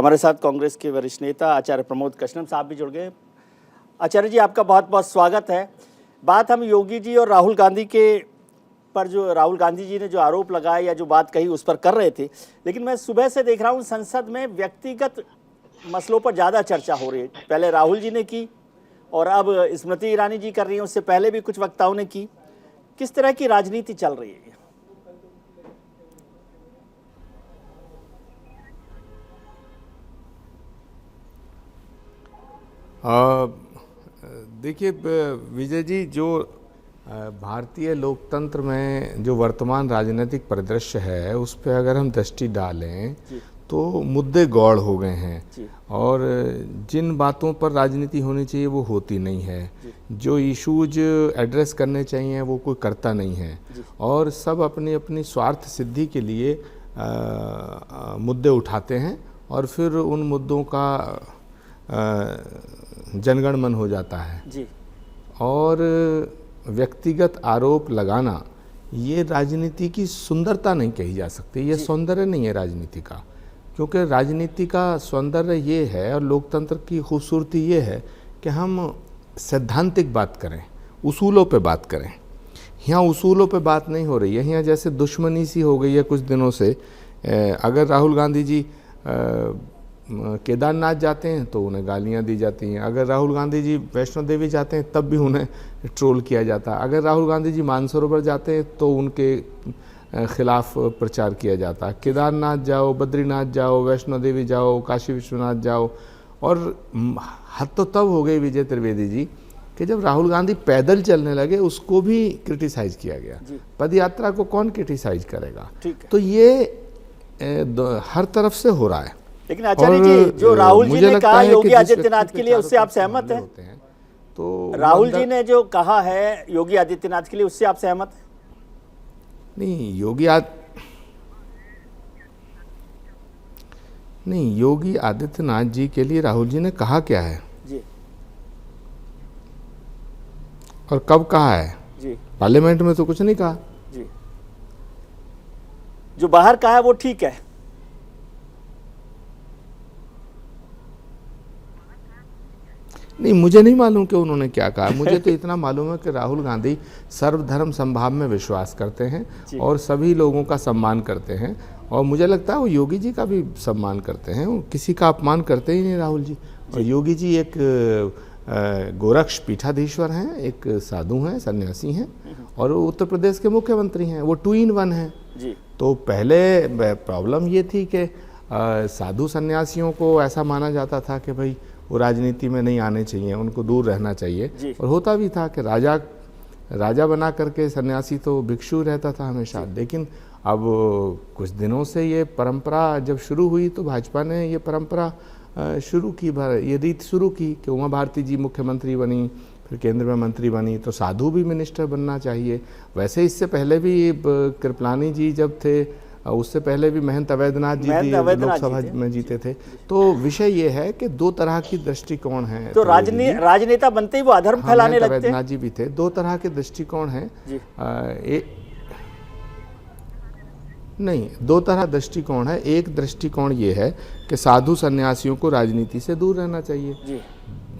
हमारे साथ कांग्रेस के वरिष्ठ नेता आचार्य प्रमोद कशनम साहब भी जुड़ गए। आचार्य जी, आपका बहुत बहुत स्वागत है। बात हम योगी जी और राहुल गांधी के पर जो राहुल गांधी जी ने जो आरोप लगाए या जो बात कही उस पर कर रहे थे, लेकिन मैं सुबह से देख रहा हूँ संसद में व्यक्तिगत मसलों पर ज़्यादा चर्चा हो रही है। पहले राहुल जी ने की और अब स्मृति ईरानी जी कर रही हैं, उससे पहले भी कुछ वक्ताओं ने की। किस तरह की राजनीति चल रही है? देखिए विजय जी, जो भारतीय लोकतंत्र में जो वर्तमान राजनीतिक परिदृश्य है उस पर अगर हम दृष्टि डालें तो मुद्दे गौड़ हो गए हैं और जिन बातों पर राजनीति होनी चाहिए वो होती नहीं है। जो इश्यूज एड्रेस करने चाहिए वो कोई करता नहीं है और सब अपनी अपनी स्वार्थ सिद्धि के लिए मुद्दे उठाते हैं और फिर उन मुद्दों का जनगण मन हो जाता है जी। और व्यक्तिगत आरोप लगाना ये राजनीति की सुंदरता नहीं कही जा सकती, ये सौंदर्य नहीं है राजनीति का। क्योंकि राजनीति का सौंदर्य ये है और लोकतंत्र की खूबसूरती ये है कि हम सैद्धांतिक बात करें, उसूलों पे बात करें। यहाँ उसूलों पे बात नहीं हो रही है, यहाँ जैसे दुश्मनी सी हो गई है कुछ दिनों से। अगर राहुल गांधी जी केदारनाथ जाते हैं तो उन्हें गालियां दी जाती हैं, अगर राहुल गांधी जी वैष्णो देवी जाते हैं तब भी उन्हें ट्रोल किया जाता है, अगर राहुल गांधी जी मानसरोवर जाते हैं तो उनके खिलाफ प्रचार किया जाता है। केदारनाथ जाओ, बद्रीनाथ जाओ, वैष्णो देवी जाओ, काशी विश्वनाथ जाओ। और हद तो तब हो गई विजय त्रिवेदी जी कि जब राहुल गांधी पैदल चलने लगे उसको भी क्रिटिसाइज किया गया। पद यात्रा को कौन क्रिटिसाइज करेगा? तो ये हर तरफ से हो रहा है। लेकिन आचार्य जी, जो राहुल जी ने कहा योगी आदित्यनाथ के लिए, उससे आप सहमत हैं? तो राहुल जी ने जो कहा है योगी आदित्यनाथ के लिए, उससे आप सहमत हैं? नहीं, योगी आदित्यनाथ जी के लिए राहुल जी ने कहा क्या है जी, और कब कहा है जी? पार्लियामेंट में तो कुछ नहीं कहा जी। जो बाहर कहा है वो ठीक है। नहीं, मुझे नहीं मालूम कि उन्होंने क्या कहा। मुझे तो इतना मालूम है कि राहुल गांधी सर्वधर्म समभाव में विश्वास करते हैं और सभी लोगों का सम्मान करते हैं और मुझे लगता है वो योगी जी का भी सम्मान करते हैं। वो किसी का अपमान करते ही नहीं राहुल जी। और योगी जी एक गोरक्ष पीठाधीश्वर हैं, एक साधु हैं, सन्यासी हैं और उत्तर प्रदेश के मुख्यमंत्री हैं। वो 2 in 1 हैं। तो पहले प्रॉब्लम ये थी कि साधु सन्यासियों को ऐसा माना जाता था कि भाई वो राजनीति में नहीं आने चाहिए, उनको दूर रहना चाहिए। और होता भी था कि राजा बना करके सन्यासी तो भिक्षु रहता था हमेशा। लेकिन अब कुछ दिनों से ये परंपरा जब शुरू हुई तो भाजपा ने ये परंपरा शुरू की, ये रीत शुरू की कि उमा भारती जी मुख्यमंत्री बनी, फिर केंद्र में मंत्री बनी तो साधु भी मिनिस्टर बनना चाहिए। वैसे इससे पहले भी कृपलानी जी जब थे, उससे पहले भी महंत अवैधनाथ जी लोकसभा में जीते थे। तो विषय ये है कि 2 तरह की दृष्टिकोण हैं। तो राजनेता बनते ही वो अधर्म फैलाने लगते हैं। अवैधनाथ जी भी थे। 2 तरह के दृष्टिकोण हैं। नहीं, 2 तरह दृष्टिकोण है। एक दृष्टिकोण ये है कि साधु सन्यासियों को राजनीति से दूर रहना चाहिए,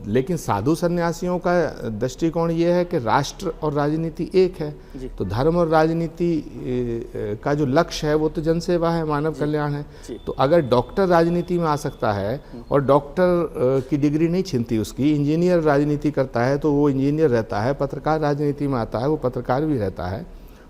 लेकिन साधु सन्यासियों का दृष्टिकोण ये है कि राष्ट्र और राजनीति एक है। तो धर्म और राजनीति का जो लक्ष्य है वो तो जनसेवा है, मानव कल्याण है। तो अगर डॉक्टर राजनीति में आ सकता है और डॉक्टर की डिग्री नहीं छिनती उसकी, इंजीनियर राजनीति करता है तो वो इंजीनियर रहता है, पत्रकार राजनीति में आता है वो पत्रकार भी रहता है,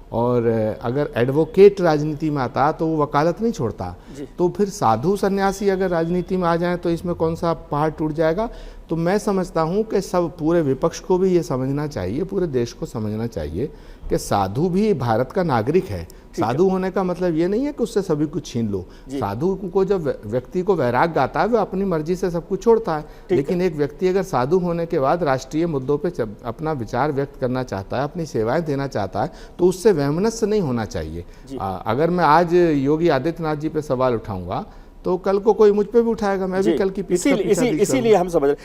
और अगर एडवोकेट राजनीति में आता तो वो वकालत नहीं छोड़ता। तो फिर साधु सन्यासी अगर राजनीति में आ जाए तो इसमें कौन सा पहाड़ टूट जाएगा? तो मैं समझता हूँ कि सब पूरे विपक्ष को भी ये समझना चाहिए, पूरे देश को समझना चाहिए कि साधु भी भारत का नागरिक है। साधु होने का मतलब ये नहीं है कि उससे सभी कुछ छीन लो। साधु को जब व्यक्ति को वैराग्य आता है वो अपनी मर्जी से सब कुछ छोड़ता है। लेकिन एक व्यक्ति अगर साधु होने के बाद राष्ट्रीय मुद्दों पे अपना विचार व्यक्त करना चाहता है, अपनी सेवाएं देना चाहता है, तो उससे वैमनस्य नहीं होना चाहिए। अगर मैं आज योगी आदित्यनाथ जी पे सवाल उठाऊंगा तो कल को कोई मुझ पे भी उठाएगा, मैं भी कल की इसीलिए हम समझ रहे।